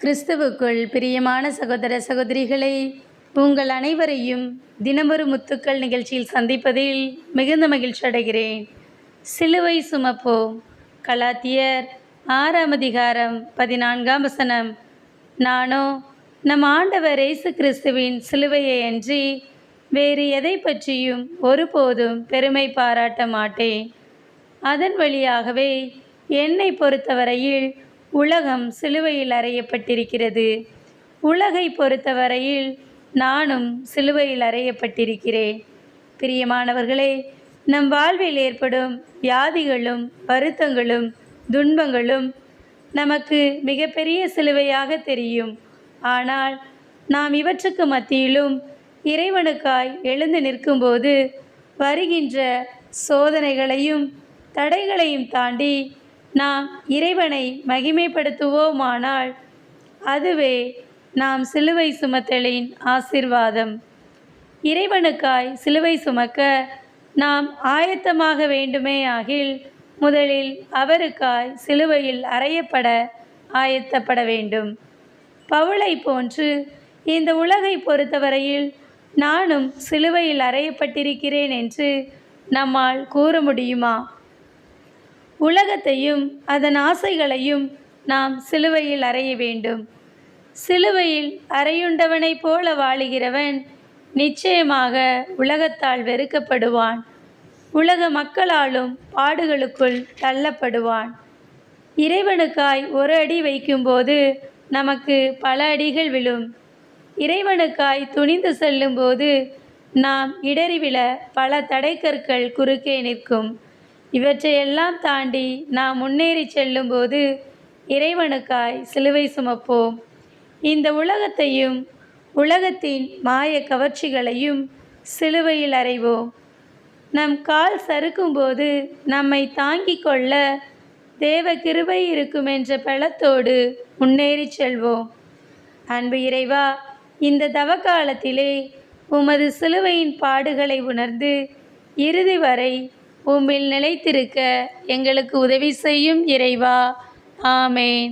கிறிஸ்துவுக்குள் பிரியமான சகோதர சகோதரிகளை, உங்கள் அனைவரையும் தினமொரு முத்துக்கள் நிகழ்ச்சியில் சந்திப்பதில் மிகுந்த மகிழ்ச்சி அடைகிறேன். சிலுவை சுமப்போம். கலாத்தியர் 6ஆம் அதிகாரம் 14ஆம் வசனம். நானோ நம் ஆண்டவர் இயேசு கிறிஸ்துவின் சிலுவையை அன்றி வேறு எதை பற்றியும் ஒருபோதும் பெருமை பாராட்ட மாட்டேன். அதன் வழியாகவே என்னை பொறுத்தவரையில் உலகம் சிலுவையில் அறையப்பட்டிருக்கிறது. உலகை பொறுத்தவரையில் நானும் சிலுவையில் அறையப்பட்டிருக்கிறேன். பிரியமானவர்களே, நம் வாழ்வில் ஏற்படும் வியாதிகளும் வருத்தங்களும் துன்பங்களும் நமக்கு மிகப்பெரிய சிலுவையாக தெரியும். ஆனால் நாம் இவற்றுக்கு மத்தியிலும் இறைவனுக்காய் எழுந்து நிற்கும்போது வருகின்ற சோதனைகளையும் தடைகளையும் தாண்டி நாம் இறைவனை மகிமைப்படுத்துவோமானால் அதுவே நாம் சிலுவை சுமத்தலின் ஆசீர்வாதம். இறைவனுக்காய் சிலுவை சுமக்க நாம் ஆயத்தமாக வேண்டுமே ஆகில் முதலில் அவருக்காய் சிலுவையில் அறையப்பட ஆயத்தப்பட வேண்டும். பவுலை போன்று இந்த உலகை பொறுத்தவரையில் நானும் சிலுவையில் அறையப்பட்டிருக்கிறேன் என்று நம்மால் கூற முடியுமா? உலகத்தையும் அதன் ஆசைகளையும் நாம் சிலுவையில் அறைய வேண்டும். சிலுவையில் அறையுண்டவனைப் போல வாழுகிறவன் நிச்சயமாக உலகத்தால் வெறுக்கப்படுவான். உலக மக்களாலும் பாடுகளுக்குள் தள்ளப்படுவான். இறைவனுக்காய் ஒரு அடி வைக்கும்போது நமக்கு பல அடிகள் விழும். இறைவனுக்காய் துணிந்து செல்லும்போது நாம் இடறி விழ பல தடைக்கற்கள் குறுக்கே நிற்கும். இவற்றையெல்லாம் தாண்டி நாம் முன்னேறி செல்லும்போது இறைவனுக்காய் சிலுவை சுமப்போம். இந்த உலகத்தையும் உலகத்தின் மாய கவர்ச்சிகளையும் சிலுவையில் அறைவோம். நம் கால் சறுக்கும்போது நம்மை தாங்கிக் கொள்ள தேவ கிருபை இருக்கும் என்ற பலத்தோடு முன்னேறி செல்வோம். அன்பு இறைவா, இந்த தவக்காலத்திலே உமது சிலுவையின் பாடுகளை உணர்ந்து இறுதி வரை உம்மில் நிலைத்திருக்க எங்களுக்கு உதவி செய்யும் இறைவா. ஆமேன்.